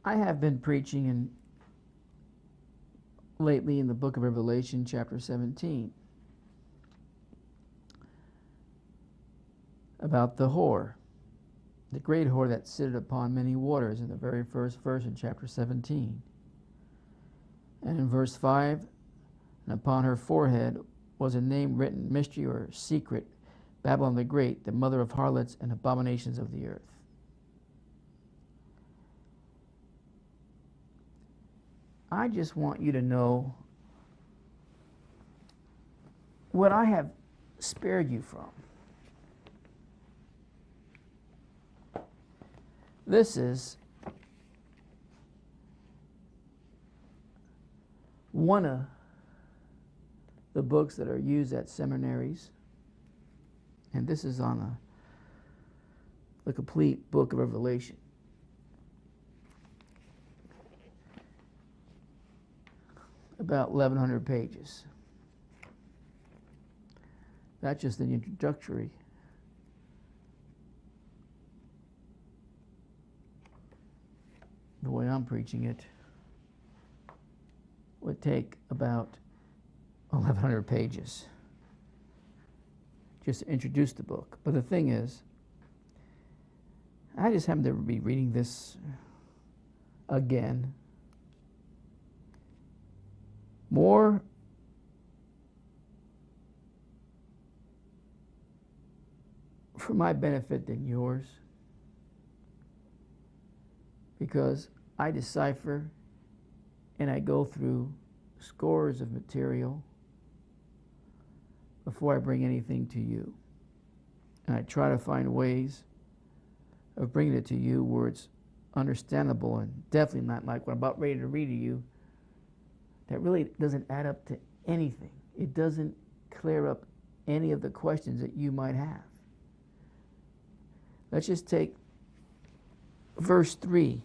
I have been preaching lately in the book of Revelation, chapter 17, about the whore, the great whore that sitteth upon many waters, in the very first verse in chapter 17. And in verse 5, and upon her forehead was a name written, mystery or secret, Babylon the Great, the mother of harlots and abominations of the earth. I just want you to know what I have spared you from. This is one of the books that are used at seminaries, and this is on the complete book of Revelation. About 1,100 pages. That's just the introductory. The way I'm preaching it would take about 1,100 pages just to introduce the book. But the thing is, I just happen to be reading this again more for my benefit than yours, because I decipher and I go through scores of material before I bring anything to you. And I try to find ways of bringing it to you where it's understandable and definitely not like what I'm about ready to read to you that really doesn't add up to anything. It doesn't clear up any of the questions that you might have. Let's just take verse 3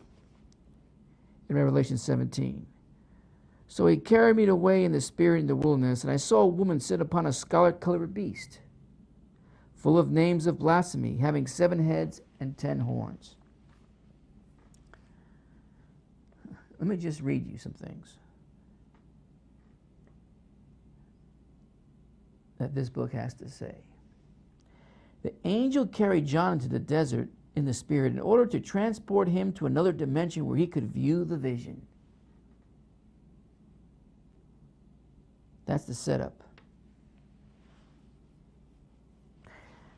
in Revelation 17. So he carried me away in the spirit in the wilderness, and I saw a woman sit upon a scarlet-colored beast, full of names of blasphemy, having 7 heads and 10 horns. Let me just read you some things that this book has to say. The angel carried John into the desert in the spirit in order to transport him to another dimension where he could view the vision. That's the setup.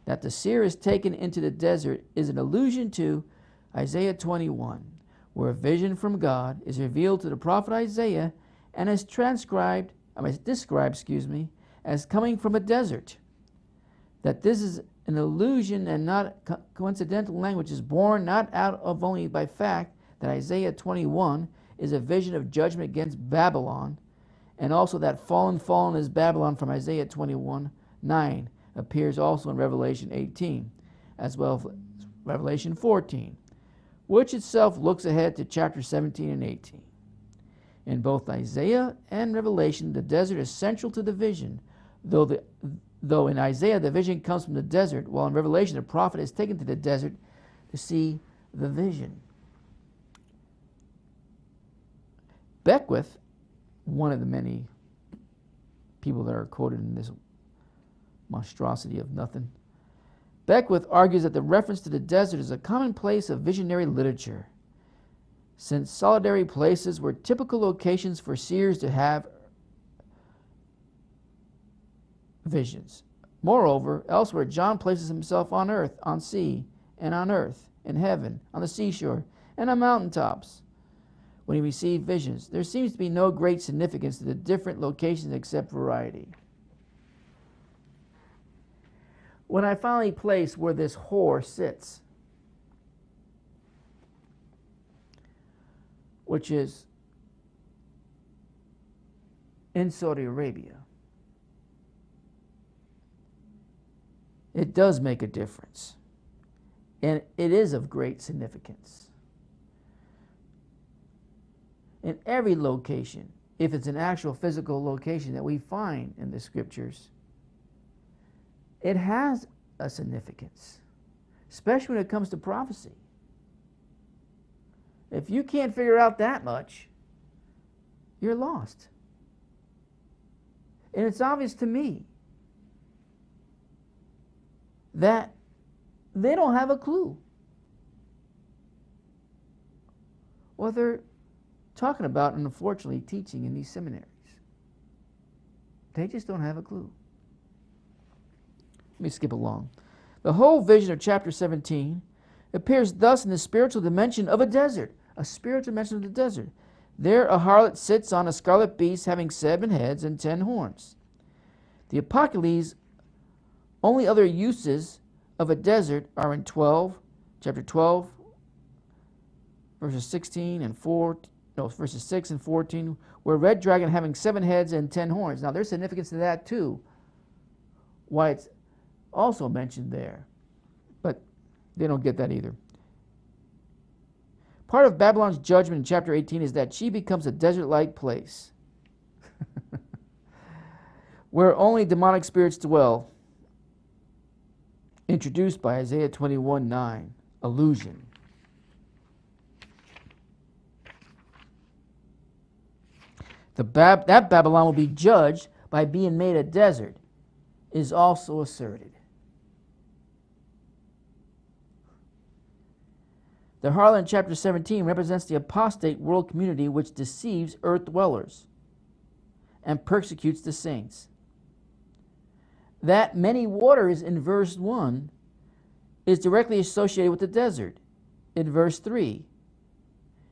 That the seer is taken into the desert is an allusion to Isaiah 21, where a vision from God is revealed to the prophet Isaiah and is described, as coming from a desert. That this is an illusion and not coincidental language is born not out of only by fact that Isaiah 21 is a vision of judgment against Babylon, and also that fallen is Babylon from Isaiah 21:9 appears also in Revelation 18, as well as Revelation 14, which itself looks ahead to chapter 17 and 18. In both Isaiah and Revelation, the desert is central to the vision, though in Isaiah the vision comes from the desert, while in Revelation the prophet is taken to the desert to see the vision. Beckwith, one of the many people that are quoted in this monstrosity of nothing, Beckwith argues that the reference to the desert is a commonplace of visionary literature, since solitary places were typical locations for seers to have visions. Moreover, elsewhere John places himself on earth, on sea, and on earth, in heaven, on the seashore, and on mountaintops when he received visions. There seems to be no great significance to the different locations except variety. When I finally place where this whore sits, which is in Saudi Arabia, it does make a difference. And it is of great significance. In every location, if it's an actual physical location that we find in the scriptures, it has a significance, especially when it comes to prophecy. If you can't figure out that much, you're lost. And it's obvious to me that they don't have a clue what they're talking about and unfortunately teaching in these seminaries. They just don't have a clue. Let me skip along. The whole vision of chapter 17 appears thus in the spiritual dimension of a desert, a spiritual dimension of the desert. There a harlot sits on a scarlet beast having 7 heads and 10 horns. The Apocalypse only other uses of a desert are in chapter 12, verses 16 and verses 6 and 14, where a red dragon having 7 heads and 10 horns. Now there's significance to that too, why it's also mentioned there. But they don't get that either. Part of Babylon's judgment in chapter 18 is that she becomes a desert-like place where only demonic spirits dwell, introduced by Isaiah 21:9, illusion. That Babylon will be judged by being made a desert is also asserted. The harlot in chapter 17 represents the apostate world community which deceives earth dwellers and persecutes the saints. That many waters in verse 1 is directly associated with the desert in verse 3.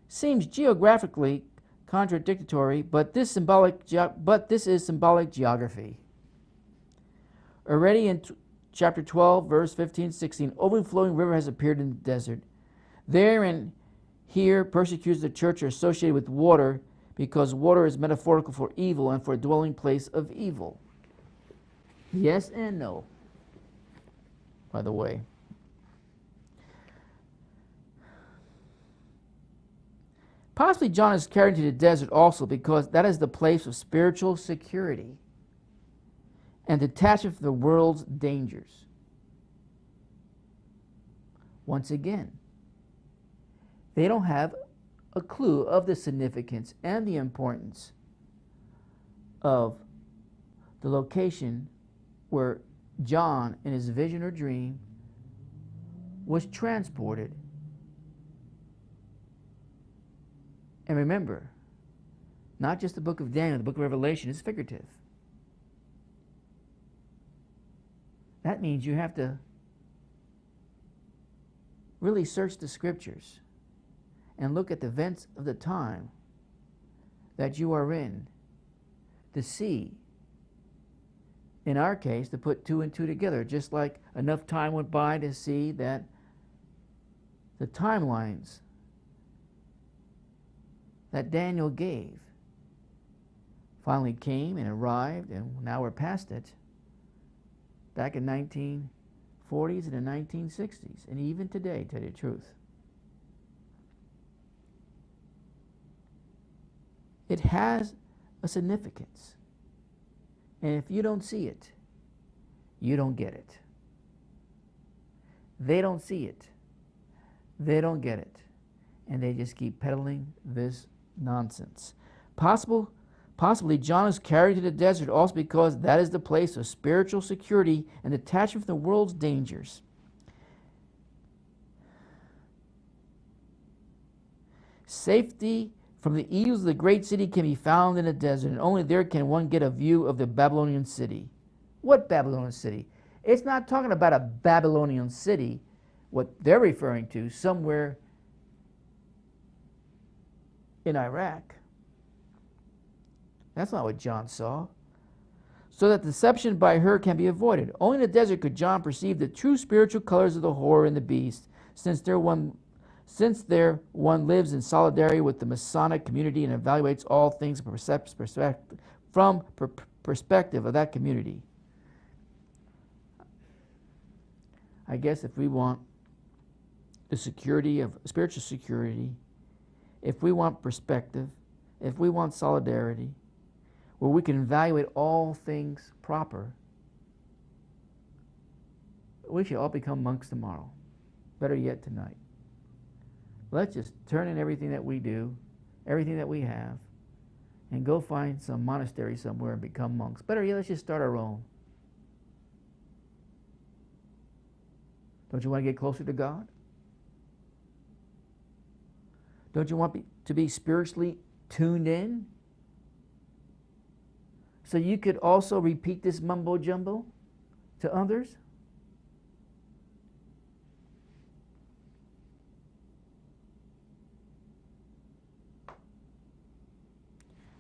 Seems geographically contradictory, but this is symbolic geography. Already in chapter 12, verse 15-16, overflowing river has appeared in the desert. There and here persecutors of the church are associated with water because water is metaphorical for evil and for a dwelling place of evil. Yes and no, by the way. Possibly John is carried to the desert also because that is the place of spiritual security and detachment from the world's dangers. Once again, they don't have a clue of the significance and the importance of the location where John, in his vision or dream, was transported. And remember, not just the book of Daniel, the book of Revelation is figurative. That means you have to really search the scriptures and look at the events of the time that you are in to see, in our case, to put 2 and 2 together, just like enough time went by to see that the timelines that Daniel gave finally came and arrived, and now we're past it, back in 1940s and the 1960s, and even today, to tell you the truth. It has a significance. And if you don't see it, you don't get it. They don't see it. They don't get it. And they just keep peddling this nonsense. Possibly John is carried to the desert also because that is the place of spiritual security and detachment from the world's dangers. Safety from the evils of the great city can be found in the desert, and only there can one get a view of the Babylonian city. What Babylonian city? It's not talking about a Babylonian city, what they're referring to, somewhere in Iraq. That's not what John saw. So that deception by her can be avoided. Only in the desert could John perceive the true spiritual colors of the whore and the beast, since there one lives in solidarity with the Masonic community and evaluates all things from perspective of that community. I guess if we want the security of spiritual security, if we want perspective, if we want solidarity, where we can evaluate all things proper, we should all become monks tomorrow. Better yet, tonight. let's just turn in everything that we do, everything that we have, and go find some monastery somewhere and become monks. Better yet, let's just start our own. Don't you want to get closer to God? Don't you want to be spiritually tuned in? So you could also repeat this mumbo jumbo to others?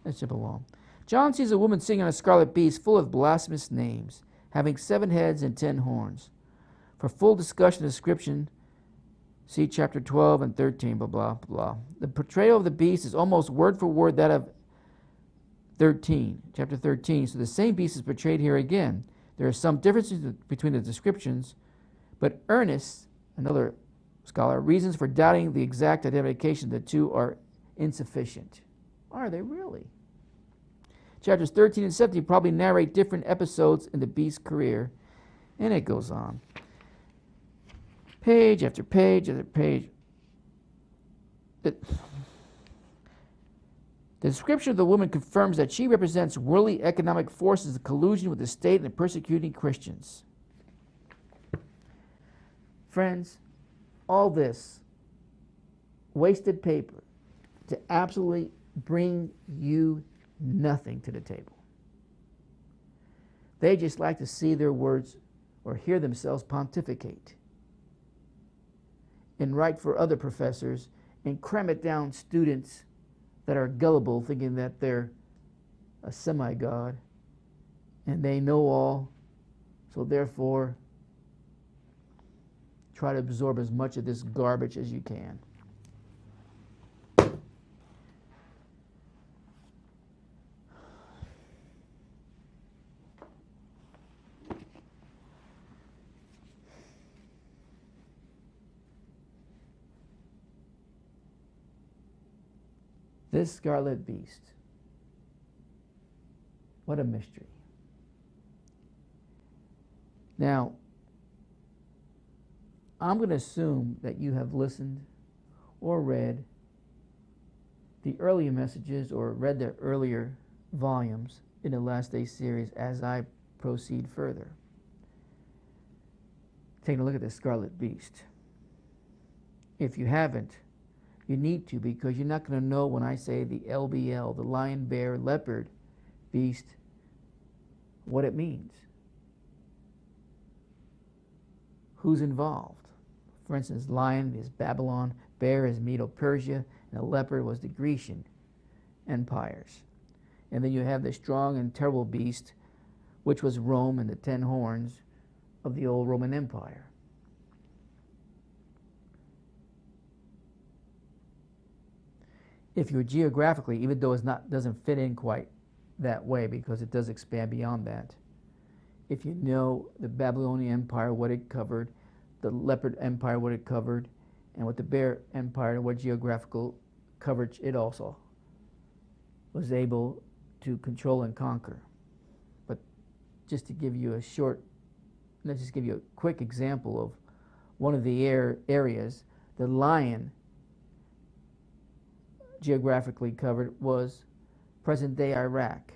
Let's jump along. John sees a woman sitting on a scarlet beast full of blasphemous names, having 7 heads and 10 horns. For full discussion and description, see chapter 12 and 13, blah, blah, blah. The portrayal of the beast is almost word for word that of chapter 13. So the same beast is portrayed here again. There are some differences between the descriptions, but Ernest, another scholar, reasons for doubting the exact identification of the two are insufficient. Are they really? Chapters 13 and 17 probably narrate different episodes in the beast's career, and it goes on. Page after page after page. The description of the woman confirms that she represents worldly economic forces in collusion with the state and persecuting Christians. Friends, all this wasted paper to absolutely bring you nothing to the table. They just like to see their words or hear themselves pontificate and write for other professors and cram it down students that are gullible, thinking that they're a semi-god and they know all, so therefore try to absorb as much of this garbage as you can. This scarlet beast, what a mystery. Now, I'm going to assume that you have listened or read the earlier messages or read the earlier volumes in the Last Day series as I proceed further. Taking a look at the scarlet beast. If you haven't, you need to, because you're not going to know when I say the LBL, the lion, bear, leopard, beast, what it means. Who's involved? For instance, lion is Babylon, bear is Medo-Persia, and a leopard was the Grecian empires. And then you have the strong and terrible beast, which was Rome and the 10 horns of the old Roman Empire. If you're geographically, even though it doesn't fit in quite that way, because it does expand beyond that, if you know the Babylonian Empire, what it covered, the Leopard Empire, what it covered, and what the Bear Empire, what geographical coverage it also was able to control and conquer. But just to give you let's just give you a quick example of one of the areas. The lion geographically covered was present-day Iraq.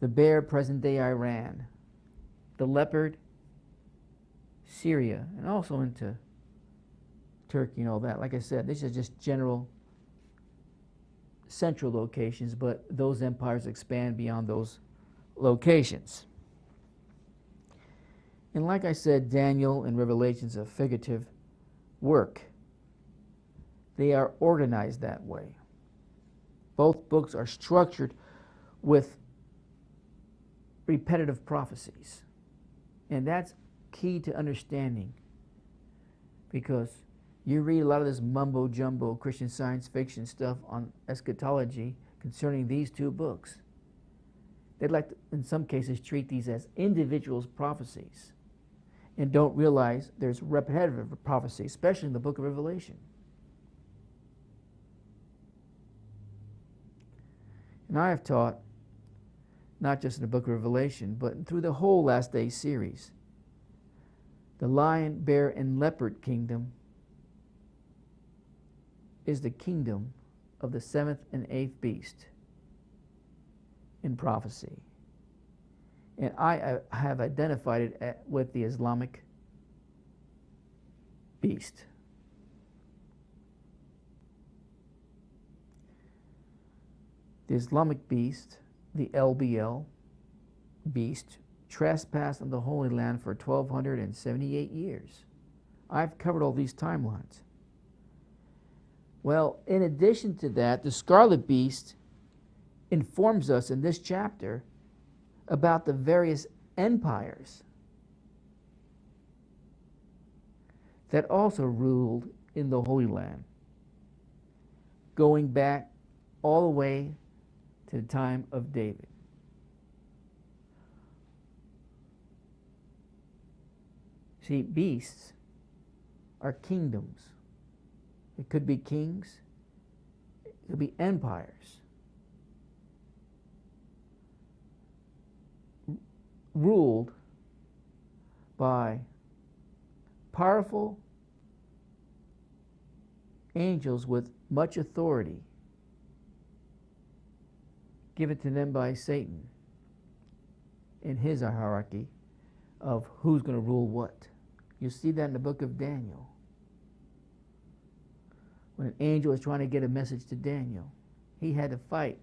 The bear, present-day Iran. The leopard, Syria, and also into Turkey and all that. Like I said, this is just general central locations, but those empires expand beyond those locations. And like I said, Daniel and Revelation is a figurative work. They are organized that way. Both books are structured with repetitive prophecies. And that's key to understanding, because you read a lot of this mumbo-jumbo Christian science fiction stuff on eschatology concerning these two books. They'd like to, in some cases, treat these as individuals' prophecies and don't realize there's repetitive prophecy, especially in the book of Revelation. And I have taught, not just in the book of Revelation, but through the whole Last Day series, the lion, bear, and leopard kingdom is the kingdom of the seventh and eighth beast in prophecy. And I have identified it with the Islamic beast. The Islamic beast, the LBL beast, trespassed on the Holy Land for 1,278 years. I've covered all these timelines. Well, in addition to that, the Scarlet Beast informs us in this chapter about the various empires that also ruled in the Holy Land, going back all the way to the time of David. See, beasts are kingdoms. It could be kings, it could be empires, ruled by powerful angels with much authority given to them by Satan in his hierarchy of who's going to rule what. You see that in the book of Daniel. When an angel was trying to get a message to Daniel, he had to fight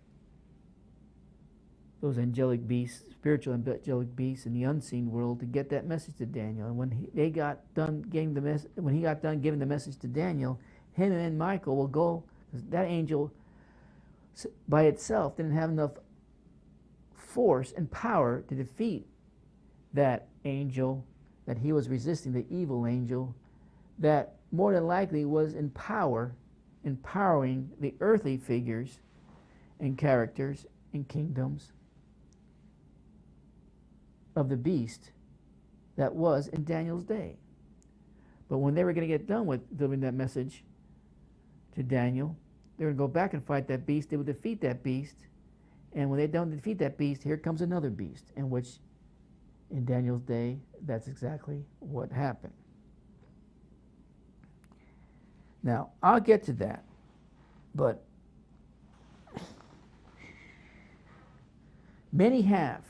those angelic beasts, spiritual angelic beasts in the unseen world to get that message to Daniel. And when he got done giving the message to Daniel, him and Michael will go, because that angel by itself didn't have enough force and power to defeat that angel that he was resisting, the evil angel that more than likely was empowering the earthly figures and characters and kingdoms of the beast that was in Daniel's day. But when they were going to get done with delivering that message to Daniel, they were going to go back and fight that beast. They would defeat that beast. And when they don't defeat that beast, here comes another beast, in which in Daniel's day, that's exactly what happened. Now, I'll get to that, but many have,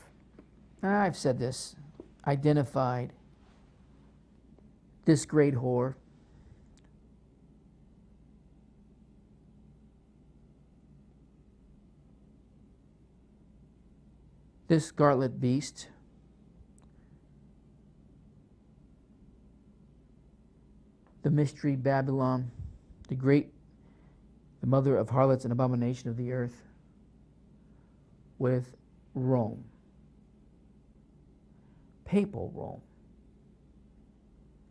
and I've said this, identified this great whore this scarlet beast the mystery Babylon, the mother of harlots and abomination of the earth, with Rome, Papal Rome,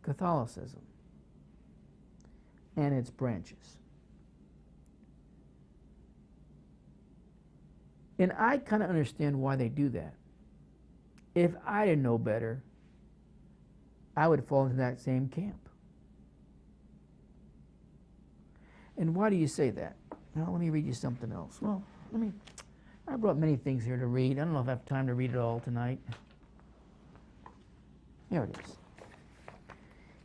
Catholicism, and its branches. And I kind of understand why they do that. If I didn't know better, I would fall into that same camp. And why do you say that? Now, let me read you something else. Well, I brought many things here to read. I don't know if I have time to read it all tonight. Here it is.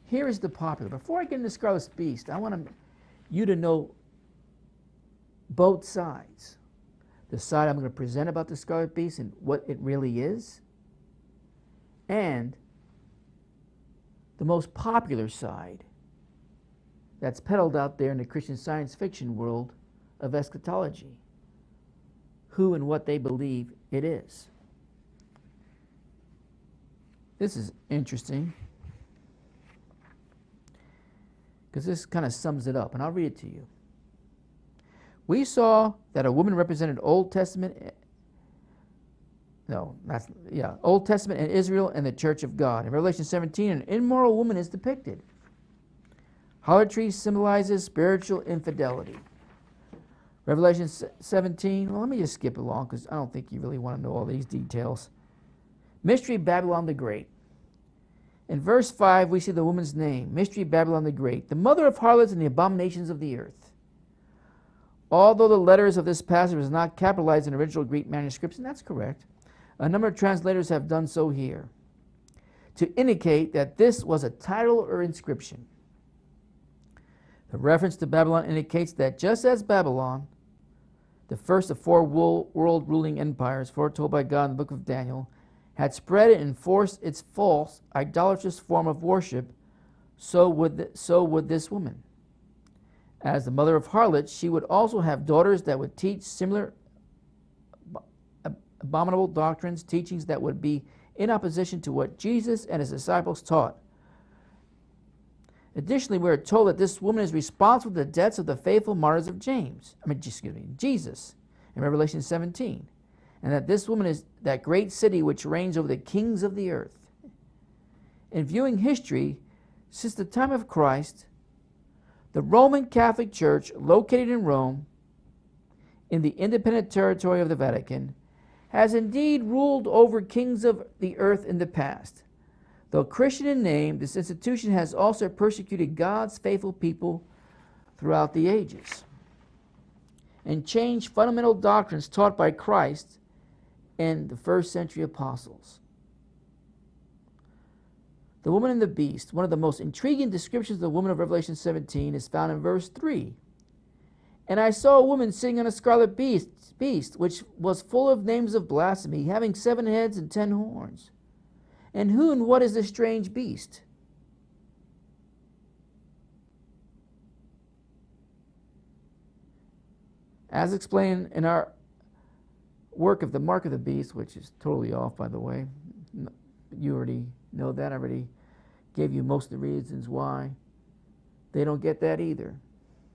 Here is the popular. Before I get into Scarlet Beast, I want you to know both sides. The side I'm going to present about the Scarlet Beast and what it really is, and the most popular side that's peddled out there in the Christian Science Fiction world of eschatology, who and what they believe it is. This is interesting because this kind of sums it up, and I'll read it to you. We saw that a woman represented Old Testament and Israel and the Church of God. In Revelation 17, an immoral woman is depicted. Harlotry symbolizes spiritual infidelity. Revelation 17, well, let me just skip along because I don't think you really want to know all these details. Mystery Babylon the Great. In verse 5, we see the woman's name, Mystery Babylon the Great, the mother of harlots and the abominations of the earth. Although the letters of this passage was not capitalized in original Greek manuscripts, and that's correct, a number of translators have done so here to indicate that this was a title or inscription. The reference to Babylon indicates that just as Babylon, the first of four world ruling empires foretold by God in the book of Daniel, had spread and enforced its false, idolatrous form of worship, so would this woman. As the mother of harlots, she would also have daughters that would teach similar abominable doctrines, teachings that would be in opposition to what Jesus and his disciples taught. Additionally, we are told that this woman is responsible for the deaths of the faithful martyrs of Jesus in Revelation 17, and that this woman is that great city which reigns over the kings of the earth. In viewing history, since the time of Christ, the Roman Catholic Church, located in Rome, in the independent territory of the Vatican, has indeed ruled over kings of the earth in the past. Though Christian in name, this institution has also persecuted God's faithful people throughout the ages and changed fundamental doctrines taught by Christ and the first century apostles. The woman and the beast, one of the most intriguing descriptions of the woman of Revelation 17, is found in verse 3. And I saw a woman sitting on a scarlet beast, which was full of names of blasphemy, having 7 heads and 10 horns. And who and what is this strange beast? As explained in our work of the mark of the beast, which is totally off, by the way. You already know that. I already gave you most of the reasons why they don't get that either.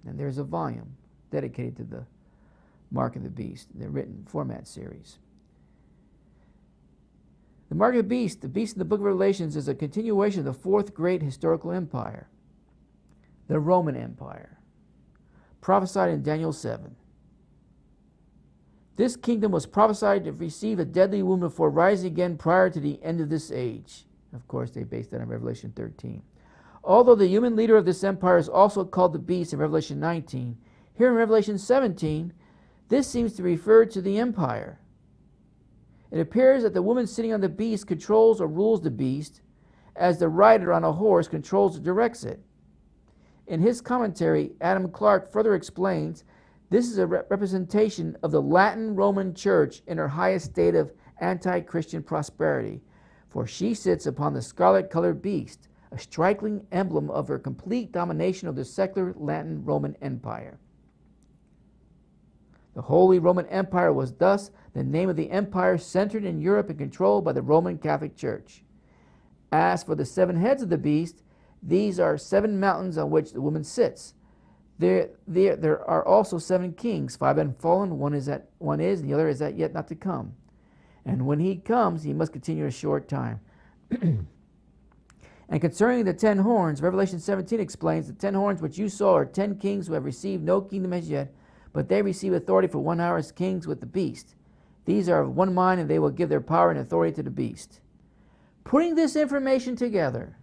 And there's a volume dedicated to the mark of the beast, the written format series. The mark of the beast in the book of Revelations, is a continuation of the fourth great historical empire, the Roman Empire, prophesied in Daniel 7. This kingdom was prophesied to receive a deadly wound before rising again prior to the end of this age. Of course, they based that on Revelation 13. Although the human leader of this empire is also called the beast in Revelation 19, here in Revelation 17, this seems to refer to the empire. It appears that the woman sitting on the beast controls or rules the beast, as the rider on a horse controls or directs it. In his commentary, Adam Clarke further explains this is a representation of the Latin Roman Church in her highest state of anti-Christian prosperity, for she sits upon the scarlet-colored beast, a striking emblem of her complete domination of the secular Latin Roman Empire. The Holy Roman Empire was thus the name of the empire centered in Europe and controlled by the Roman Catholic Church. As for the 7 heads of the beast, these are 7 mountains on which the woman sits. There are also 7 kings. 5 have fallen, one is, and the other is yet not to come. And when he comes, he must continue a short time. And concerning the 10 horns, Revelation 17 explains the 10 horns which you saw are 10 kings who have received no kingdom as yet, but they receive authority for 1 hour as kings with the beast. These are of one mind, and they will give their power and authority to the beast. Putting this information together,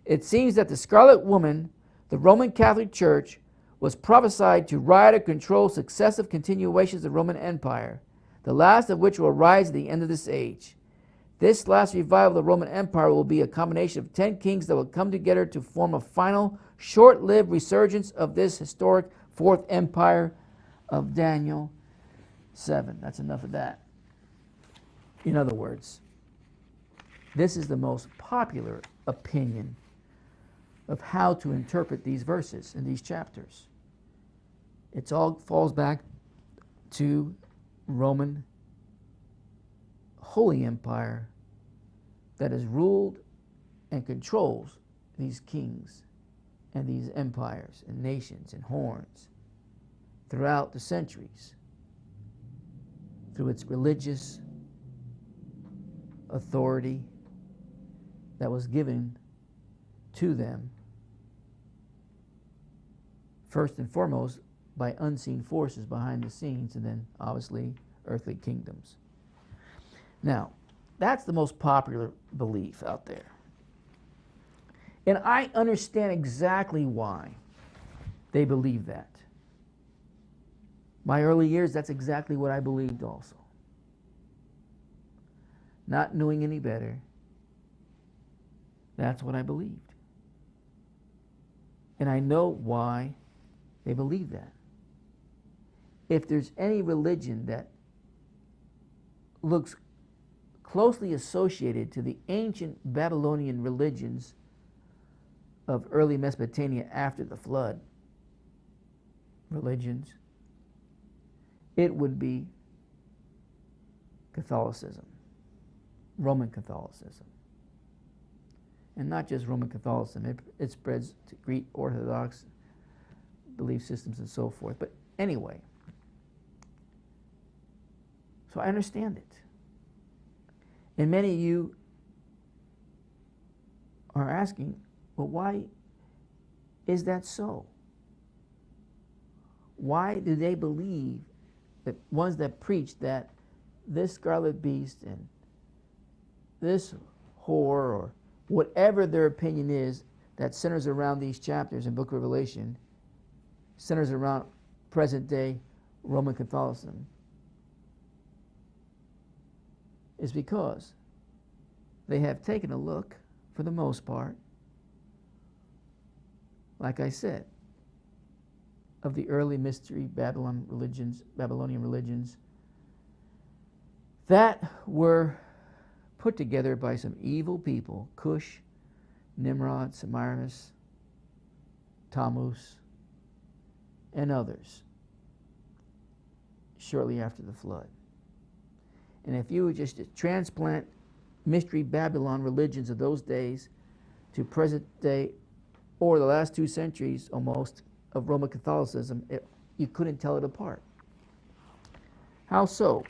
it seems that the Scarlet Woman, the Roman Catholic Church, was prophesied to ride or control successive continuations of the Roman Empire, the last of which will rise at the end of this age. This last revival of the Roman Empire will be a combination of 10 kings that will come together to form a final, short-lived resurgence of this historic Fourth Empire of Daniel 7. That's enough of that. In other words, this is the most popular opinion of how to interpret these verses in these chapters. It all falls back to Roman Holy Empire that has ruled and controls these kings and these empires and nations and horns throughout the centuries through its religious authority that was given to them first and foremost by unseen forces behind the scenes, and then obviously earthly kingdoms. Now, that's the most popular belief out there. And I understand exactly why they believe that. My early years, that's exactly what I believed also. Not knowing any better, that's what I believed. And I know why They believe that. If there's any religion that looks closely associated to the ancient Babylonian religions of early Mesopotamia after the flood religions, it would be Catholicism, Roman Catholicism. And not just Roman Catholicism, it spreads to Greek Orthodox belief systems and so forth. But anyway, so I understand it. And many of you are asking, well, why is that so? Why do they believe, that ones that preach that this scarlet beast and this whore, or whatever their opinion is, that centers around these chapters in Book of Revelation, centers around present day Roman Catholicism, is because they have taken a look, for the most part, like I said, of the early mystery Babylonian religions that were put together by some evil people, Cush, Nimrod, Semiramis, Tammuz, and others, shortly after the flood. And if you would just transplant mystery Babylon religions of those days to present day, or the last 2 centuries almost, of Roman Catholicism, you couldn't tell it apart. How so?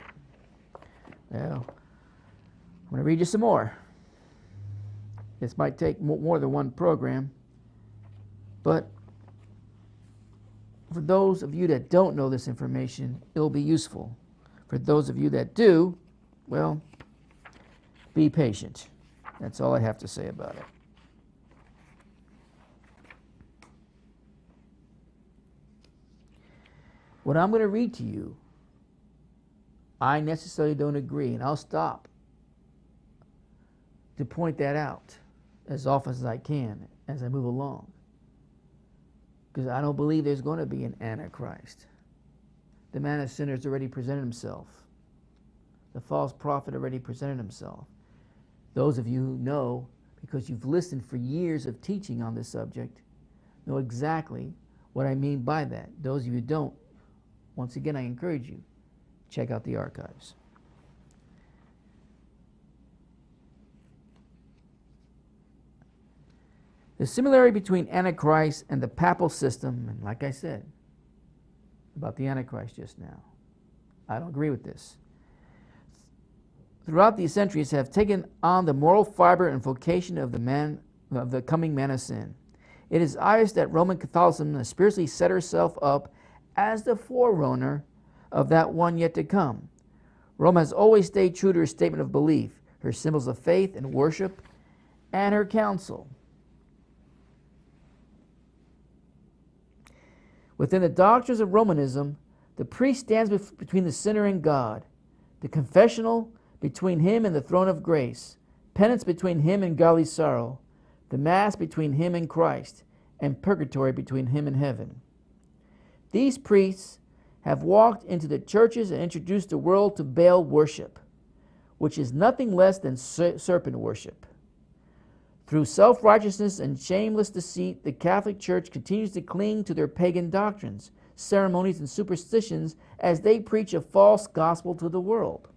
Well, I'm going to read you some more. This might take more than one program, but for those of you that don't know this information, it'll be useful. For those of you that do, well, be patient. That's all I have to say about it. What I'm going to read to you, I necessarily don't agree, and I'll stop to point that out as often as I can as I move along. Because I don't believe there's going to be an Antichrist. The man of sin has already presented himself. The false prophet already presented himself. Those of you who know, because you've listened for years of teaching on this subject, know exactly what I mean by that. Those of you who don't, once again, I encourage you, check out the archives. The similarity between Antichrist and the Papal system, and like I said about the Antichrist just now, I don't agree with this, throughout these centuries have taken on the moral fiber and vocation of the coming man of sin. It is obvious that Roman Catholicism has spiritually set herself up as the forerunner of that one yet to come. Rome has always stayed true to her statement of belief, her symbols of faith and worship, and her council. Within the doctrines of Romanism, the priest stands between the sinner and God, the confessional between him and the throne of grace, penance between him and godly sorrow, the Mass between him and Christ, and purgatory between him and heaven. These priests have walked into the churches and introduced the world to Baal worship, which is nothing less than serpent worship. Through self-righteousness and shameless deceit, the Catholic Church continues to cling to their pagan doctrines, ceremonies, and superstitions as they preach a false gospel to the world.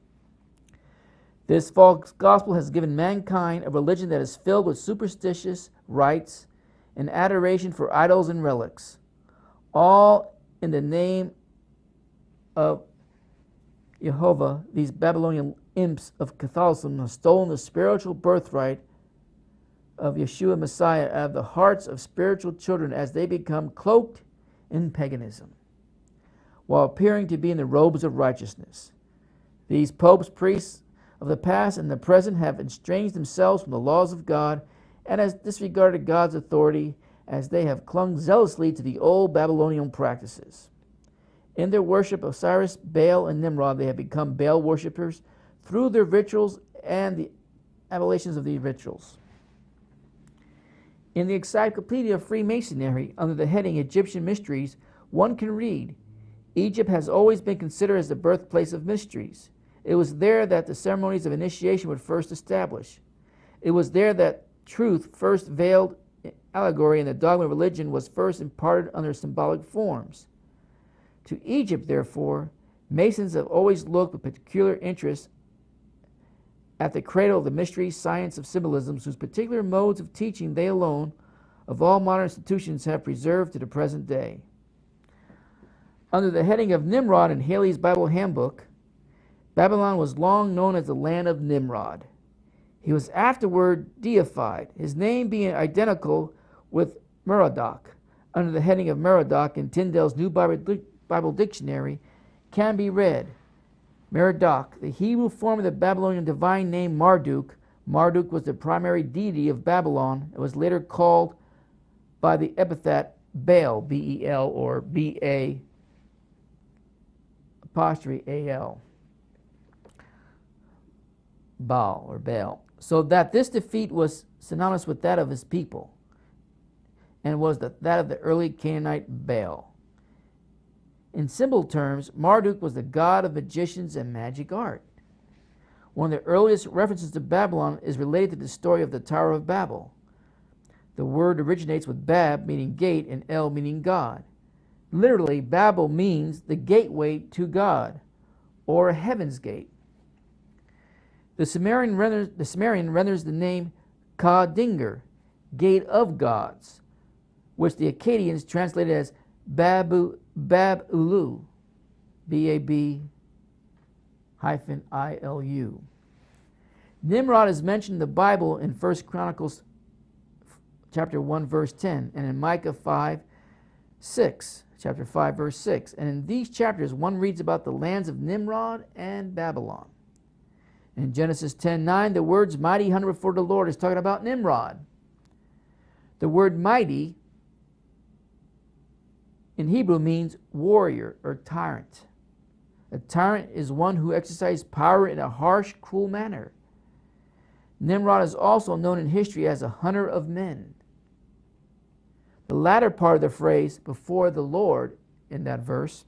This false gospel has given mankind a religion that is filled with superstitious rites and adoration for idols and relics, all in the name of Jehovah. These Babylonian imps of Catholicism have stolen the spiritual birthright of Yeshua Messiah out of the hearts of spiritual children as they become cloaked in paganism, while appearing to be in the robes of righteousness. These popes, priests of the past and the present, have estranged themselves from the laws of God and has disregarded God's authority as they have clung zealously to the old Babylonian practices. In their worship of Osiris, Baal, and Nimrod, they have become Baal worshippers through their rituals and the ablations of these rituals. In the Encyclopedia of Freemasonry, under the heading Egyptian Mysteries, One can read, Egypt has always been considered as the birthplace of mysteries. It was there that the ceremonies of initiation were first established. It was there that truth, first veiled in allegory, and the dogma of religion was first imparted under symbolic forms. To Egypt, therefore, Masons have always looked with peculiar interest at the cradle of the mystery science of symbolism, whose particular modes of teaching they alone, of all modern institutions, have preserved to the present day. Under the heading of Nimrod in Haley's Bible Handbook, Babylon was long known as the land of Nimrod. He was afterward deified, his name being identical with Merodach. Under the heading of Merodach in Tyndale's New Bible Dictionary can be read, Merodach, the Hebrew form of the Babylonian divine name Marduk. Marduk was the primary deity of Babylon and was later called by the epithet Baal, B-E-L, or B-A apostrophe A-L, Baal or Baal, so that this defeat was synonymous with that of his people and was that of the early Canaanite Baal. In symbol terms, Marduk was the god of magicians and magic art. One of the earliest references to Babylon is related to the story of the Tower of Babel. The word originates with Bab, meaning gate, and El, meaning God. Literally, Babel means the gateway to God, or a heaven's gate. The Sumerian renders the name Ka-Dinger, gate of gods, which the Akkadians translated as Bab-Ulu, B-A-B-I-L-U. Nimrod is mentioned in the Bible in 1 Chronicles chapter 1 verse 10 and in Micah 5:6, chapter 5 verse 6. And in these chapters one reads about the lands of Nimrod and Babylon. In Genesis 10:9, the words mighty hunter before the Lord is talking about Nimrod. The word mighty in Hebrew means warrior or tyrant. A tyrant is one who exercises power in a harsh, cruel manner. Nimrod is also known in history as a hunter of men. The latter part of the phrase, before the Lord, in that verse,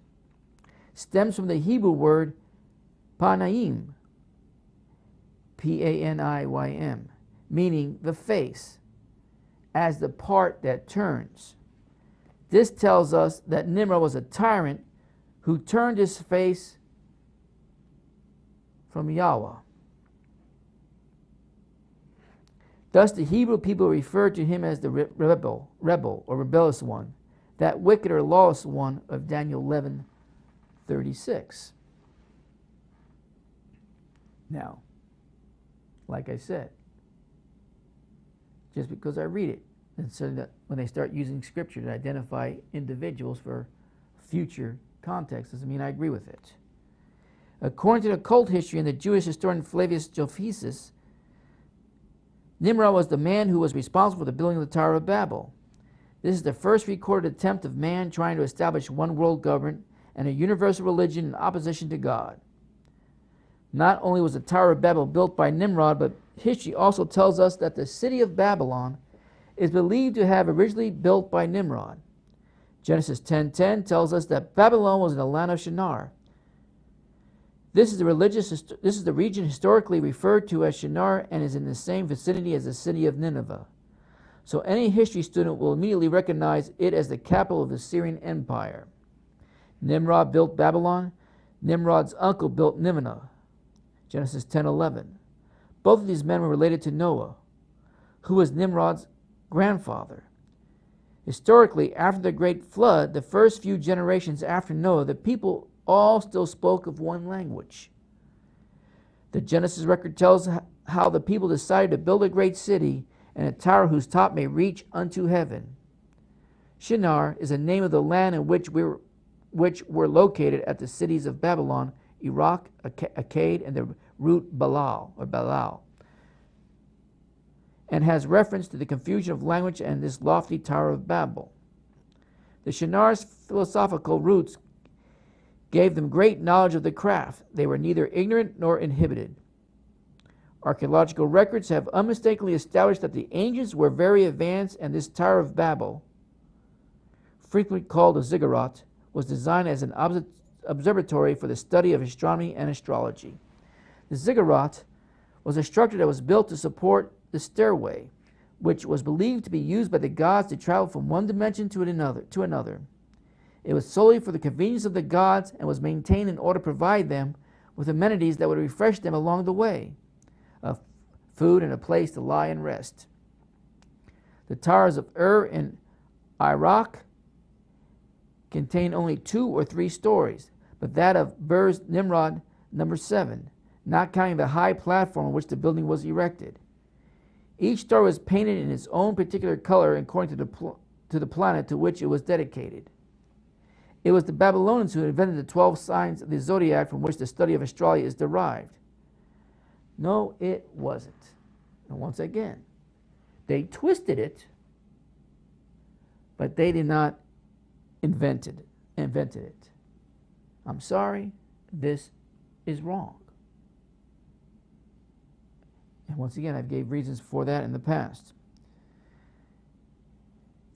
stems from the Hebrew word panaim, P-A-N-I-Y-M, meaning the face, as the part that turns. This tells us that Nimrod was a tyrant who turned his face from Yahweh. Thus the Hebrew people referred to him as the rebel or rebellious one, that wicked or lawless one of Daniel 11:36. Now, like I said, just because I read it, and so that when they start using scripture to identify individuals for future context doesn't mean I agree with it. According to the cult history and the Jewish historian Flavius Josephus, Nimrod was the man who was responsible for the building of the Tower of Babel. This is the first recorded attempt of man trying to establish one world government and a universal religion in opposition to God. Not only was the Tower of Babel built by Nimrod, but history also tells us that the city of Babylon is believed to have originally built by Nimrod. Genesis 10:10 tells us that Babylon was in the land of Shinar. This is the region historically referred to as Shinar and is in the same vicinity as the city of Nineveh. So any history student will immediately recognize it as the capital of the Syrian Empire. Nimrod built Babylon. Nimrod's uncle built Nineveh. Genesis 10:11. Both of these men were related to Noah, who was Nimrod's grandfather. Historically, after the great flood, the first few generations after Noah, the people all still spoke of one language. The Genesis record tells how the people decided to build a great city and a tower whose top may reach unto heaven. Shinar is the name of the land in which were located at the cities of Babylon, Iraq, Akkad, and the root Balal, and has reference to the confusion of language and this lofty Tower of Babel. The Shinar's philosophical roots gave them great knowledge of the craft. They were neither ignorant nor inhibited. Archaeological records have unmistakably established that the ancients were very advanced, and this Tower of Babel, frequently called a ziggurat, was designed as an observatory for the study of astronomy and astrology. The ziggurat was a structure that was built to support the stairway, which was believed to be used by the gods to travel from one dimension to another. It was solely for the convenience of the gods and was maintained in order to provide them with amenities that would refresh them along the way, of food and a place to lie and rest. The towers of Ur in Iraq contain only 2 or 3 stories, but that of Bur's Nimrod number 7, not counting the high platform on which the building was erected. Each story was painted in its own particular color according to the planet to which it was dedicated. It was the Babylonians who invented the 12 signs of the Zodiac from which the study of astrology is derived. No, it wasn't. And once again, they twisted it, but they did not invent it. I'm sorry, this is wrong. And once again, I've gave reasons for that in the past.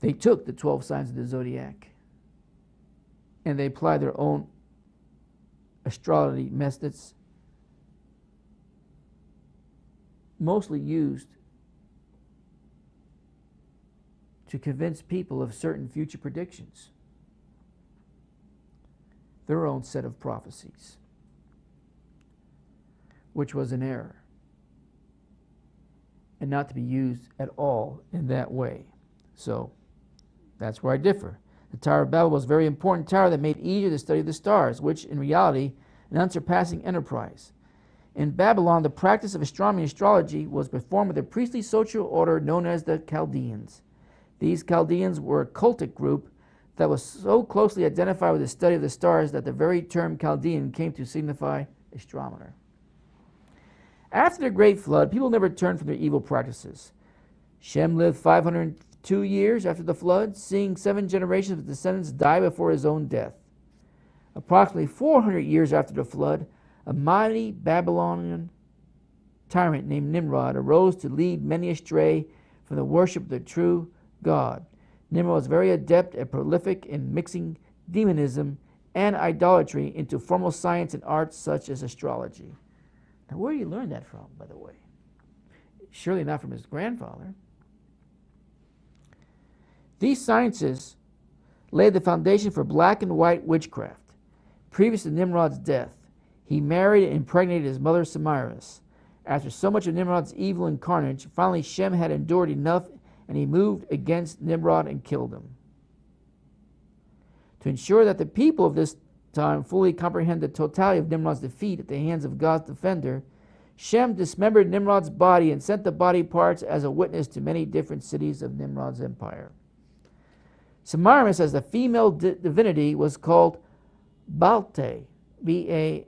They took the 12 signs of the Zodiac and they applied their own astrology methods, mostly used to convince people of certain future predictions, their own set of prophecies, which was an error and not to be used at all in that way. So that's where I differ. The Tower of Babel was a very important tower that made easier the study of the stars, which in reality an unsurpassing enterprise. In Babylon, the practice of astronomy and astrology was performed with a priestly social order known as the Chaldeans. These Chaldeans were a cultic group that was so closely identified with the study of the stars that the very term Chaldean came to signify astronomer. After the Great Flood, people never turned from their evil practices. Shem lived 502 years after the flood, seeing 7 generations of his descendants die before his own death. Approximately 400 years after the flood, a mighty Babylonian tyrant named Nimrod arose to lead many astray from the worship of the true God. Nimrod was very adept and prolific in mixing demonism and idolatry into formal science and arts such as astrology. Now, where did he learn that from, by the way? Surely not from his grandfather. These sciences laid the foundation for black and white witchcraft. Previous to Nimrod's death, he married and impregnated his mother Semiramis. After so much of Nimrod's evil and carnage, finally Shem had endured enough, and he moved against Nimrod and killed him. To ensure that the people of this time fully comprehend the totality of Nimrod's defeat at the hands of God's defender, Shem dismembered Nimrod's body and sent the body parts as a witness to many different cities of Nimrod's empire. Semiramis, as the female divinity, was called Baalti, B-A-A-L-T-I.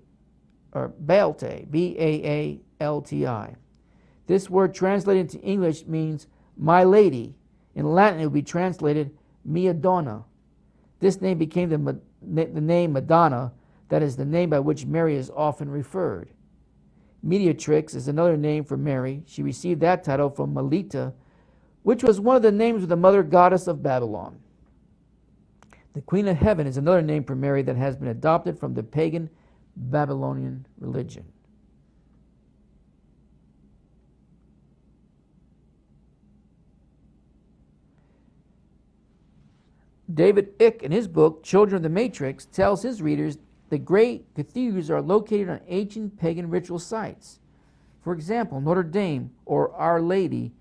This word translated into English means my lady. In Latin, it would be translated mia donna. This name became the name Madonna, that is the name by which Mary is often referred. Mediatrix is another name for Mary. She received that title from Melita, which was one of the names of the mother goddess of Babylon. The Queen of Heaven is another name for Mary that has been adopted from the pagan Babylonian religion. David Icke, in his book, Children of the Matrix, tells his readers the great cathedrals are located on ancient pagan ritual sites. For example, Notre Dame, or Our Lady,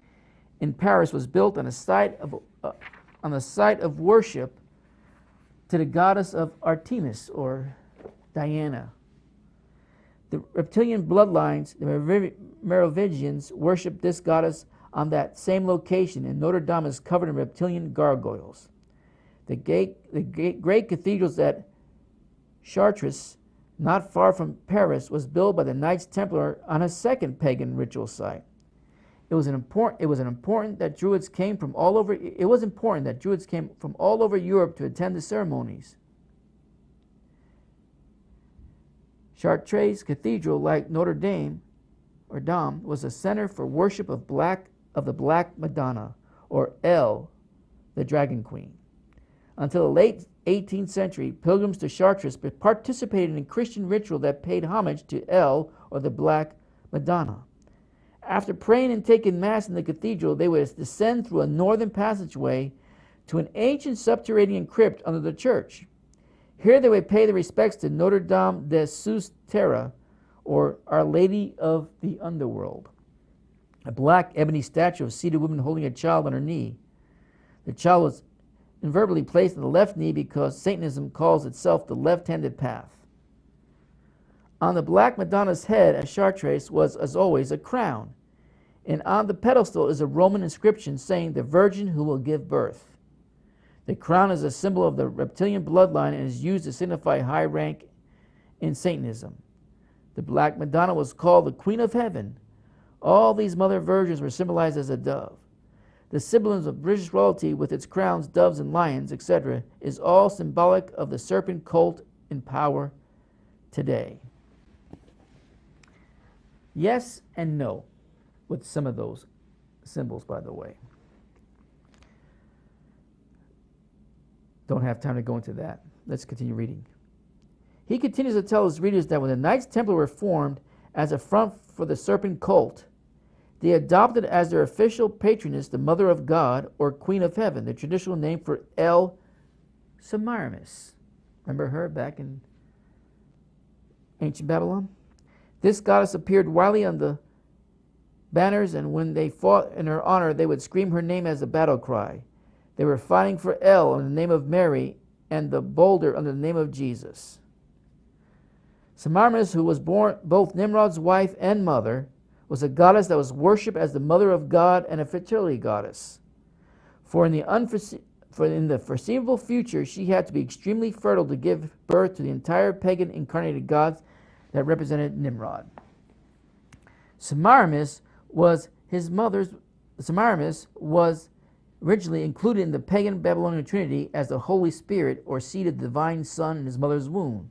in Paris was built on a site of worship to the goddess of Artemis, or Diana. The reptilian bloodlines, the Merovingians, worshipped this goddess on that same location, and Notre Dame is covered in reptilian gargoyles. The great cathedrals at Chartres, not far from Paris, was built by the Knights Templar on a second pagan ritual site. It was important that Druids came from all over Europe to attend the ceremonies. Chartres Cathedral, like Notre Dame or Dame, was a center for worship of the Black Madonna, or El, the Dragon Queen. Until the late 18th century, pilgrims to Chartres participated in Christian ritual that paid homage to El, or the Black Madonna. After praying and taking Mass in the cathedral, they would descend through a northern passageway to an ancient subterranean crypt under the church. Here they would pay their respects to Notre Dame de Sous Terre, or Our Lady of the Underworld, a black ebony statue of a seated woman holding a child on her knee. The child was invariably placed on the left knee because Satanism calls itself the left-handed path. On the Black Madonna's head at Chartres was, as always, a crown, and on the pedestal is a Roman inscription saying, "The Virgin who will give birth." The crown is a symbol of the reptilian bloodline and is used to signify high rank in Satanism. The Black Madonna was called the Queen of Heaven. All these mother virgins were symbolized as a dove. The symbolism of British royalty with its crowns, doves, and lions, etc., is all symbolic of the serpent cult in power today. Yes and no with some of those symbols, by the way. Don't have time to go into that. Let's continue reading. He continues to tell his readers that when the Knights Templar were formed as a front for the serpent cult, they adopted as their official patroness the Mother of God, or Queen of Heaven, the traditional name for El Semiramis. Remember her back in ancient Babylon? This goddess appeared widely on the banners, and when they fought in her honor, they would scream her name as a battle cry. They were fighting for El in the name of Mary and the boulder under the name of Jesus. Semiramis, who was born both Nimrod's wife and mother, was a goddess that was worshipped as the mother of God and a fertility goddess. For in the foreseeable future, she had to be extremely fertile to give birth to the entire pagan incarnated gods that represented Nimrod. Semiramis was originally included in the pagan Babylonian Trinity as the Holy Spirit, or seed of the divine Son in his mother's womb.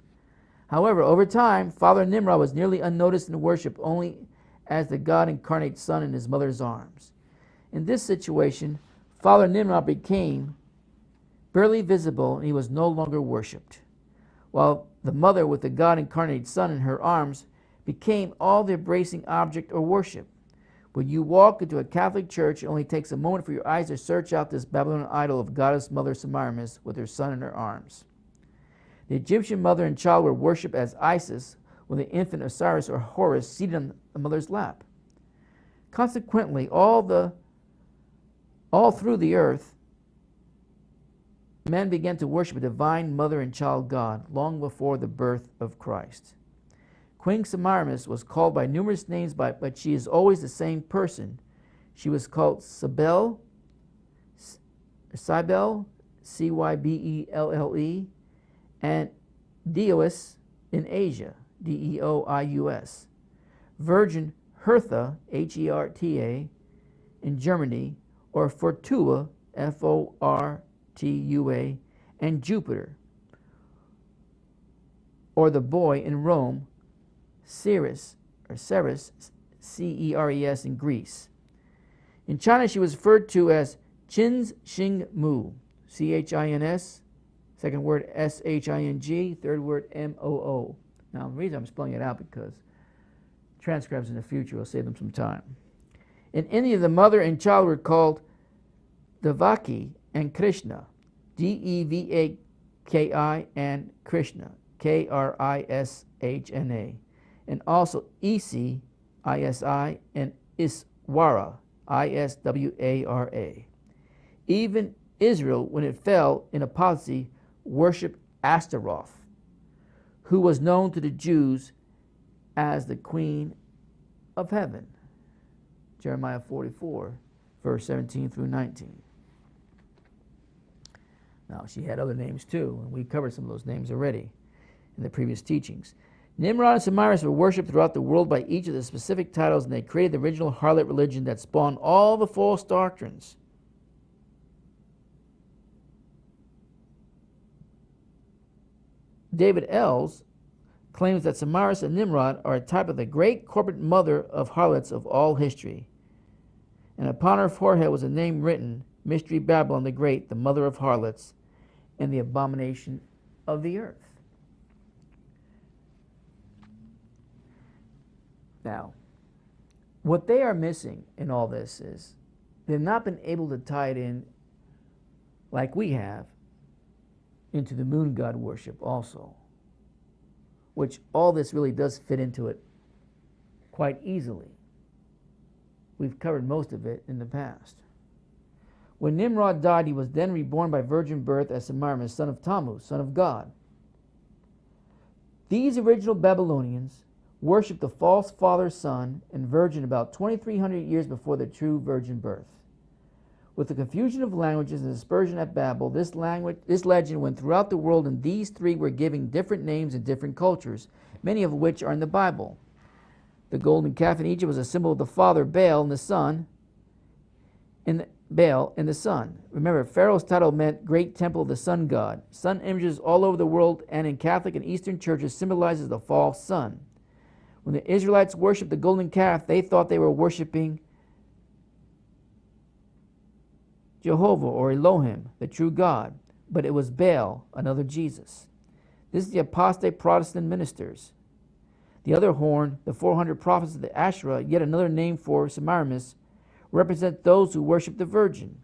However, over time, Father Nimrod was nearly unnoticed in worship, only as the God incarnate Son in his mother's arms. In this situation, Father Nimrod became barely visible and he was no longer worshipped, while the mother with the God incarnate Son in her arms became all the embracing object or worship. When you walk into a Catholic church, it only takes a moment for your eyes to search out this Babylonian idol of goddess Mother Semiramis with her son in her arms. The Egyptian mother and child were worshipped as Isis, with the infant Osiris or Horus seated on the mother's lap. Consequently, all through the earth, men began to worship a divine mother and child God long before the birth of Christ. Queen Semiramis was called by numerous names, but she is always the same person. She was called Cybele, Cybele, and Deus in Asia, Deoius. Virgin Hertha, Herta, in Germany, or Fortua, Fortua, and Jupiter, or the boy in Rome, Ceres, Ceres, in Greece. In China, she was referred to as Qin Xing Mu, Chins, second word Shing, third word Moo. Now, the reason I'm spelling it out because transcribes in the future will save them some time. In India, the mother and child were called Devaki and Krishna, Devaki and Krishna, Krishna, and also Isi, Isi, and Iswara, Iswara. Even Israel, when it fell in apostasy, worshipped Astaroth, who was known to the Jews as the Queen of Heaven. Jeremiah 44, verse 17 through 19. Now, she had other names too, and we covered some of those names already in the previous teachings. Nimrod and Semiramis were worshipped throughout the world by each of the specific titles, and they created the original harlot religion that spawned all the false doctrines. David Ells claims that Semiramis and Nimrod are a type of the great corporate mother of harlots of all history. And upon her forehead was a name written, Mystery Babylon the Great, the mother of harlots. and the abomination of the earth. Now, what they are missing in all this is they've not been able to tie it in like we have into the moon god worship also, which all this really does fit into it quite easily. We've covered most of it in the past. When Nimrod died, he was then reborn by virgin birth as Semiramis, son of Tammuz, son of God. These original Babylonians worshipped the false father, son, and virgin about 2,300 years before the true virgin birth. With the confusion of languages and dispersion at Babel, this legend went throughout the world, and these three were giving different names in different cultures, many of which are in the Bible. The golden calf in Egypt was a symbol of the father, Baal, and the son, Baal and the sun. Remember, Pharaoh's title meant great temple of the sun god. Sun images all over the world and in Catholic and Eastern churches symbolizes the false sun. When the Israelites worshipped the golden calf, they thought they were worshiping Jehovah or Elohim, the true God, but it was Baal, another Jesus. This is the apostate Protestant ministers. The other horn, the 400 prophets of the Asherah, yet another name for Semiramis, represent those who worship the Virgin.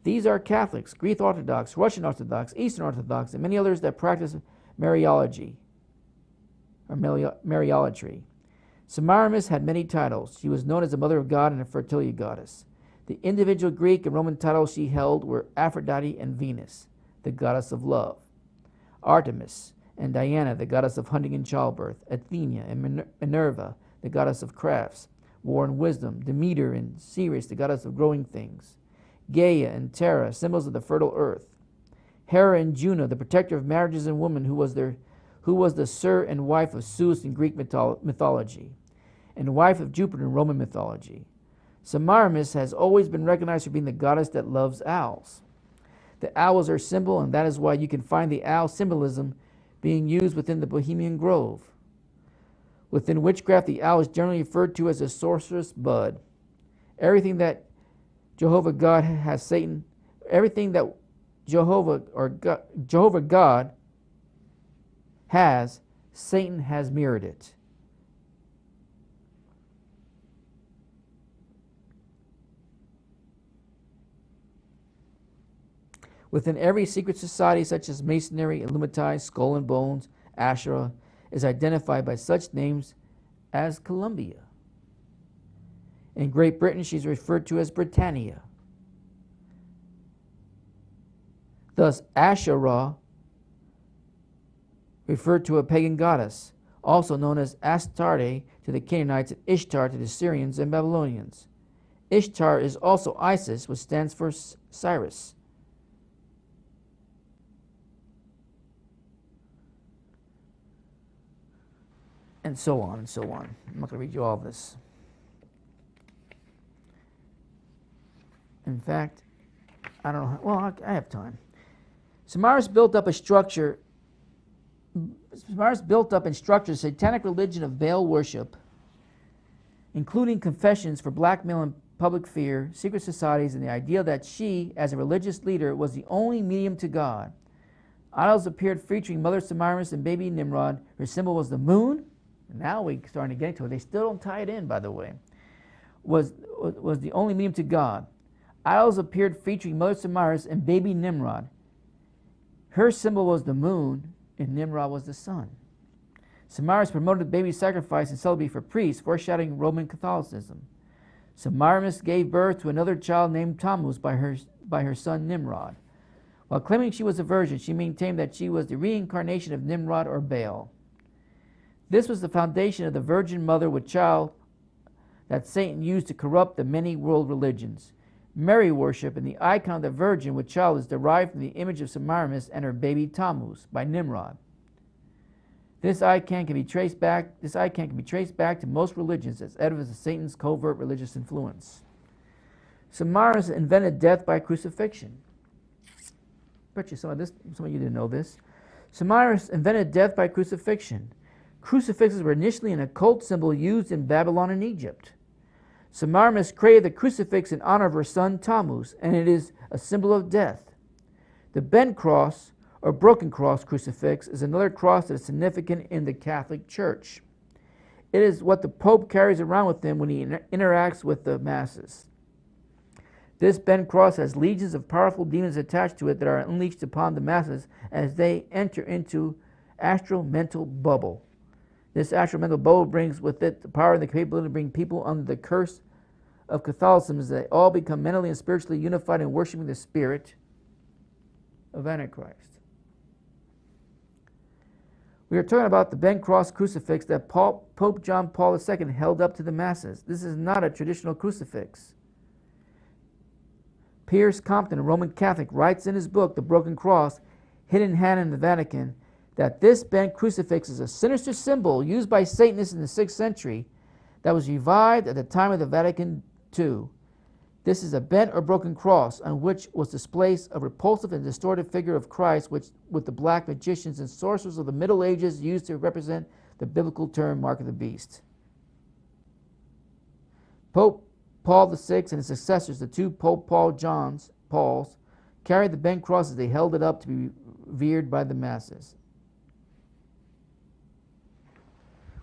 These are Catholics, Greek Orthodox, Russian Orthodox, Eastern Orthodox, and many others that practice Mariology or Mariolatry. Semiramis had many titles. She was known as the Mother of God and a fertility goddess. The individual Greek and Roman titles she held were Aphrodite and Venus, the goddess of love, Artemis and Diana, the goddess of hunting and childbirth, Athena and Minerva, the goddess of crafts, war and wisdom, Demeter and Ceres, the goddess of growing things, Gaia and Terra, symbols of the fertile earth, Hera and Juno, the protector of marriages and women, who was the sir and wife of Zeus in Greek mythology, and wife of Jupiter in Roman mythology. Semiramis has always been recognized for being the goddess that loves owls. The owl is her symbol, and that is why you can find the owl symbolism being used within the Bohemian Grove. Within witchcraft, the owl is generally referred to as a sorceress bud. Everything that Jehovah God has Satan, everything that Jehovah God has, Satan has mirrored it. Within every secret society such as Masonry, Illuminati, Skull and Bones, Asherah, is identified by such names as Columbia. In Great Britain, she is referred to as Britannia. Thus, Asherah referred to a pagan goddess, also known as Astarte to the Canaanites and Ishtar to the Syrians and Babylonians. Ishtar is also Isis, which stands for Cyrus. And so on and so on. I'm not going to read you all this. In fact, I don't know. Well, I have time. Semiramis built up in structure a satanic religion of Baal worship, including confessions for blackmail and public fear, secret societies, and the idea that she, as a religious leader, was the only medium to God. Idols appeared featuring Mother Semiramis and baby Nimrod. Her symbol was the moon. Now we're starting to get into it. They still don't tie it in, by the way. Was the only medium to God. Idols appeared featuring Mother Semiramis and baby Nimrod. Her symbol was the moon, and Nimrod was the sun. Semiramis promoted baby sacrifice and celibacy for priests, foreshadowing Roman Catholicism. Semiramis gave birth to another child named Tammuz by her son Nimrod. While claiming she was a virgin, she maintained that she was the reincarnation of Nimrod or Baal. This was the foundation of the Virgin Mother with Child that Satan used to corrupt the many world religions. Mary worship and the icon of the Virgin with Child is derived from the image of Semiramis and her baby Tammuz by Nimrod. This icon can be traced back to most religions as evidence of Satan's covert religious influence. Semiramis invented death by crucifixion. Bet you some of you didn't know this. Semiramis invented death by crucifixion. Crucifixes were initially an occult symbol used in Babylon and Egypt. Semiramis created the crucifix in honor of her son Tammuz, and it is a symbol of death. The bent cross or broken cross crucifix is another cross that is significant in the Catholic Church. It is what the Pope carries around with him when he interacts with the masses. This bent cross has legions of powerful demons attached to it that are unleashed upon the masses as they enter into astral mental bubble. This astral mental bubble brings with it the power and the capability to bring people under the curse of Catholicism as they all become mentally and spiritually unified in worshiping the spirit of Antichrist. We are talking about the bent cross crucifix that Pope John Paul II held up to the masses. This is not a traditional crucifix. Piers Compton, a Roman Catholic, writes in his book, The Broken Cross, Hidden Hand in the Vatican, that this bent crucifix is a sinister symbol used by Satanists in the 6th century that was revived at the time of the Vatican II. This is a bent or broken cross on which was displayed a repulsive and distorted figure of Christ, which, with the black magicians and sorcerers of the Middle Ages, used to represent the biblical term mark of the beast. Pope Paul VI and his successors, the two Pope Pauls, carried the bent cross as they held it up to be revered by the masses.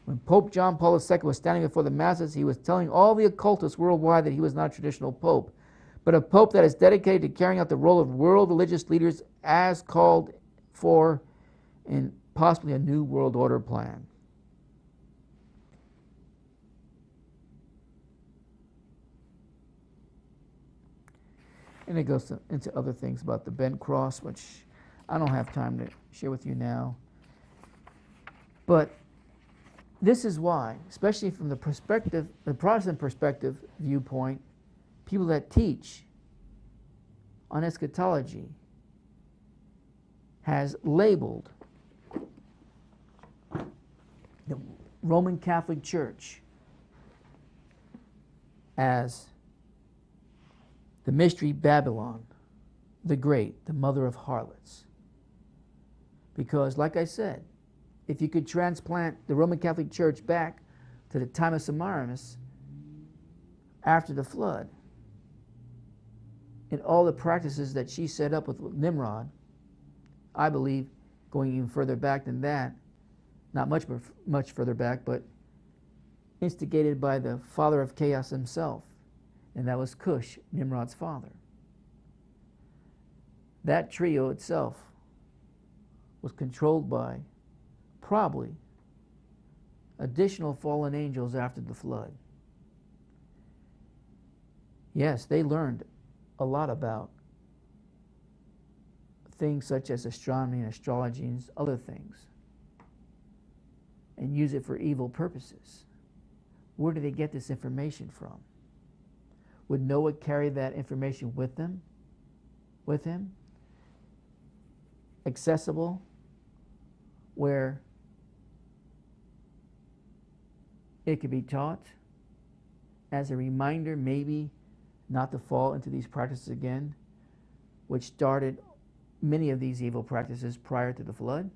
When Pope John Paul II was standing before the masses, he was telling all the occultists worldwide that he was not a traditional pope, but a pope that is dedicated to carrying out the role of world religious leaders as called for in possibly a new world order plan. And it goes into other things about the bent cross, which I don't have time to share with you now. But this is why, especially from the Protestant perspective viewpoint, people that teach on eschatology has labeled the Roman Catholic Church as the mystery Babylon, the Great, the mother of harlots. Because, like I said, if you could transplant the Roman Catholic Church back to the time of Semiramis after the flood, and all the practices that she set up with Nimrod, I believe going even further back than that, not much further back, but instigated by the father of chaos himself, and that was Cush, Nimrod's father. That trio itself was controlled by probably additional fallen angels after the flood. Yes, they learned a lot about things such as astronomy and astrology and other things, and use it for evil purposes. Where do they get this information from? Would Noah carry that information with him? Accessible, where it could be taught as a reminder, maybe not to fall into these practices again, which started many of these evil practices prior to the flood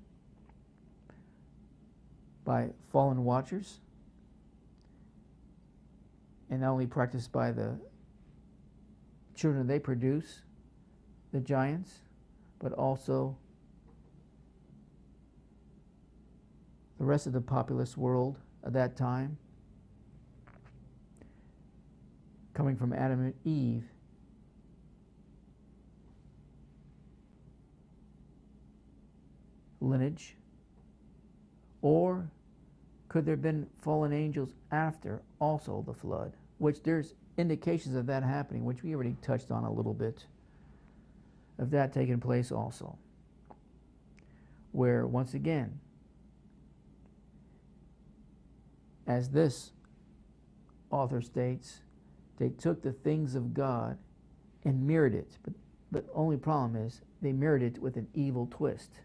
by fallen watchers, and not only practiced by the children they produce, the giants, but also the rest of the populous world at that time, coming from Adam and Eve, lineage. Or could there have been fallen angels after also the flood, which there's indications of that happening, which we already touched on a little bit, of that taking place also, where once again, as this author states, they took the things of God and mirrored it, but the only problem is they mirrored it with an evil twist,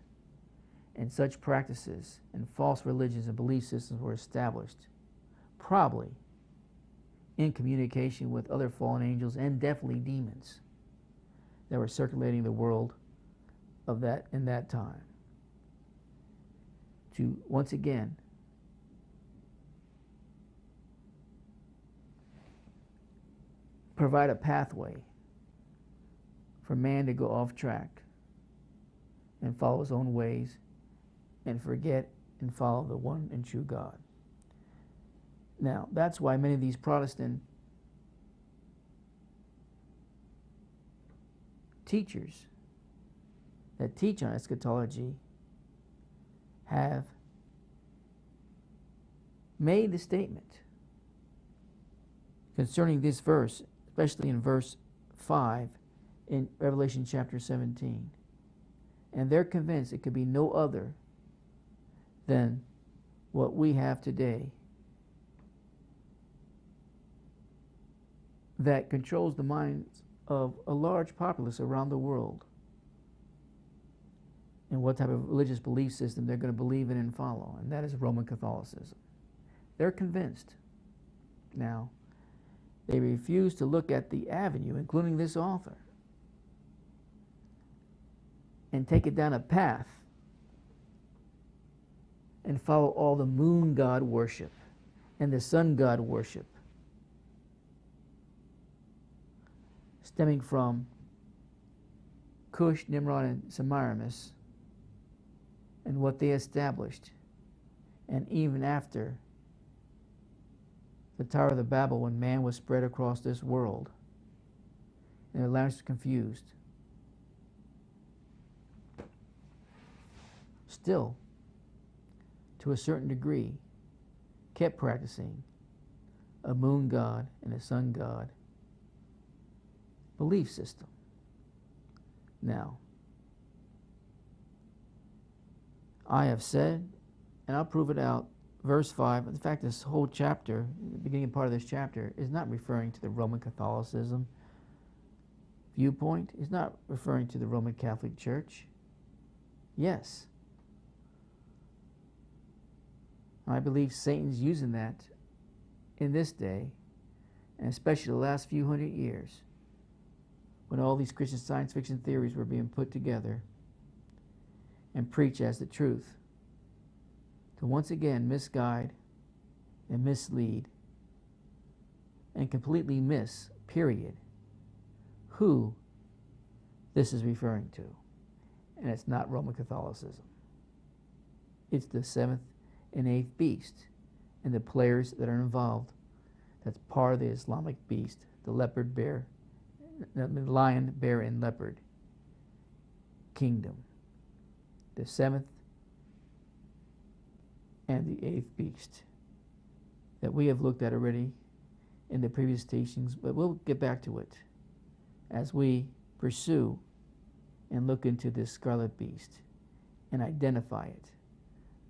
and such practices and false religions and belief systems were established, probably in communication with other fallen angels and definitely demons that were circulating the world of that in that time, to once again provide a pathway for man to go off track and follow his own ways and forget and follow the one and true God. Now, that's why many of these Protestant teachers that teach on eschatology have made the statement concerning this verse, especially in verse 5 in Revelation chapter 17. And they're convinced it could be no other than what we have today that controls the minds of a large populace around the world and what type of religious belief system they're going to believe in and follow, and that is Roman Catholicism. They're convinced. Now, they refuse to look at the avenue, including this author, and take it down a path and follow all the moon god worship and the sun god worship stemming from Cush, Nimrod, and Semiramis and what they established, and even after the Tower of Babel, when man was spread across this world and their language was confused. Still, to a certain degree, kept practicing a moon god and a sun god belief system. Now, I have said, and I'll prove it out, verse 5, in fact, this whole chapter, the beginning part of this chapter, is not referring to the Roman Catholicism viewpoint. It's not referring to the Roman Catholic Church. Yes, I believe Satan's using that in this day, and especially the last few hundred years, when all these Christian science fiction theories were being put together and preached as the truth, to once again misguide and mislead and completely miss, period, who this is referring to. And it's not Roman Catholicism. It's the seventh and eighth beast and the players that are involved. That's part of the Islamic beast, the leopard, bear, the lion, bear, and leopard kingdom. The seventh and the eighth beast that we have looked at already in the previous teachings, but we'll get back to it as we pursue and look into this scarlet beast and identify it.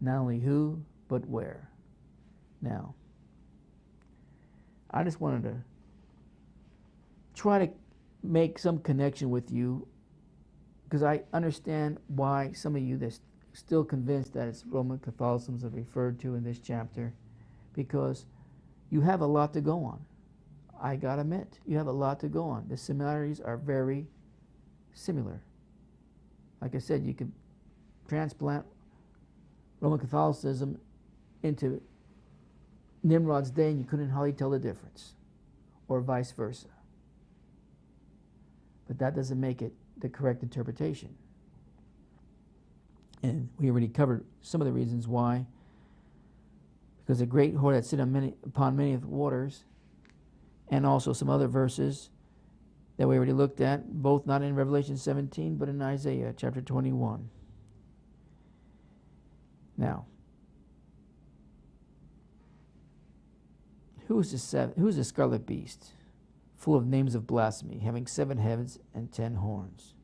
Not only who, but where. Now, I just wanted to try to make some connection with you, because I understand why some of you that's still convinced that it's Roman Catholicism is referred to in this chapter, because you have a lot to go on. I gotta admit, you have a lot to go on. The similarities are very similar. Like I said, you could transplant Roman Catholicism into Nimrod's day and you couldn't hardly tell the difference, or vice versa. But that doesn't make it the correct interpretation. And we already covered some of the reasons why. Because the great whore that sit upon many of the waters, and also some other verses that we already looked at, both not in Revelation 17, but in Isaiah chapter 21. Now, who is the scarlet beast, full of names of blasphemy, having 7 heads and 10 horns?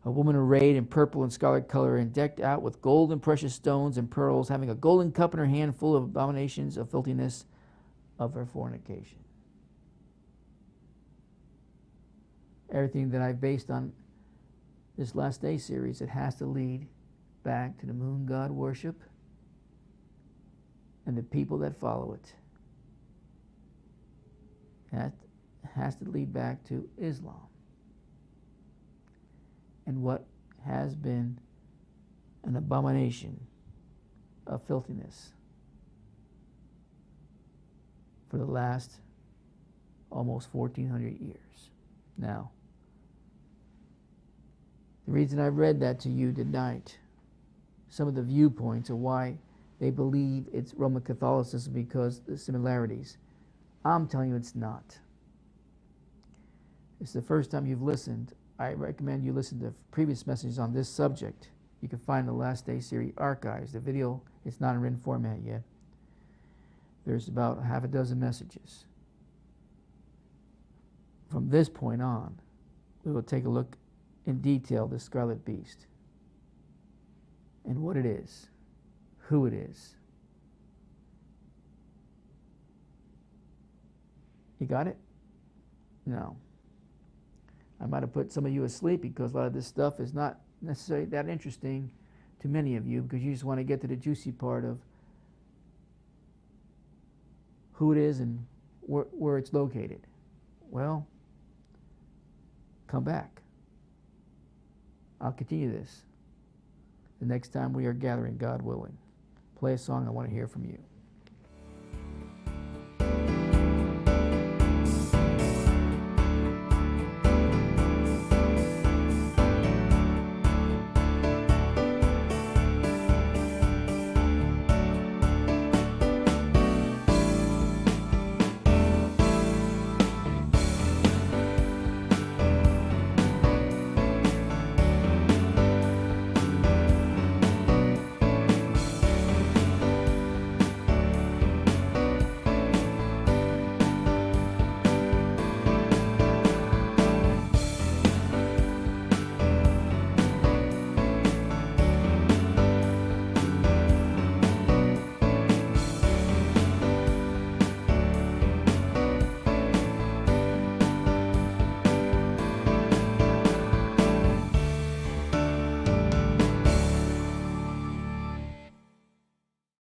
A woman arrayed in purple and scarlet color and decked out with gold and precious stones and pearls, having a golden cup in her hand full of abominations of filthiness of her fornication. Everything that I've based on this last day series, it has to lead back to the moon god worship and the people that follow it. That has to lead back to Islam and what has been an abomination of filthiness for the last almost 1400 years. Now, The reason I read that to you tonight, some of the viewpoints of why they believe it's Roman Catholicism because the similarities. I'm telling you it's not. It's the first time you've listened. I recommend you listen to previous messages on this subject. You can find the Last Day series archives. The video is not in written format yet. There's about half a dozen messages. From this point on, we will take a look in detail at the Scarlet Beast and what it is, who it is. You got it? No. I might have put some of you asleep because a lot of this stuff is not necessarily that interesting to many of you because you just want to get to the juicy part of who it is and where it's located. Well, come back. I'll continue this the next time we are gathering, God willing. Play a song. I want to hear from you.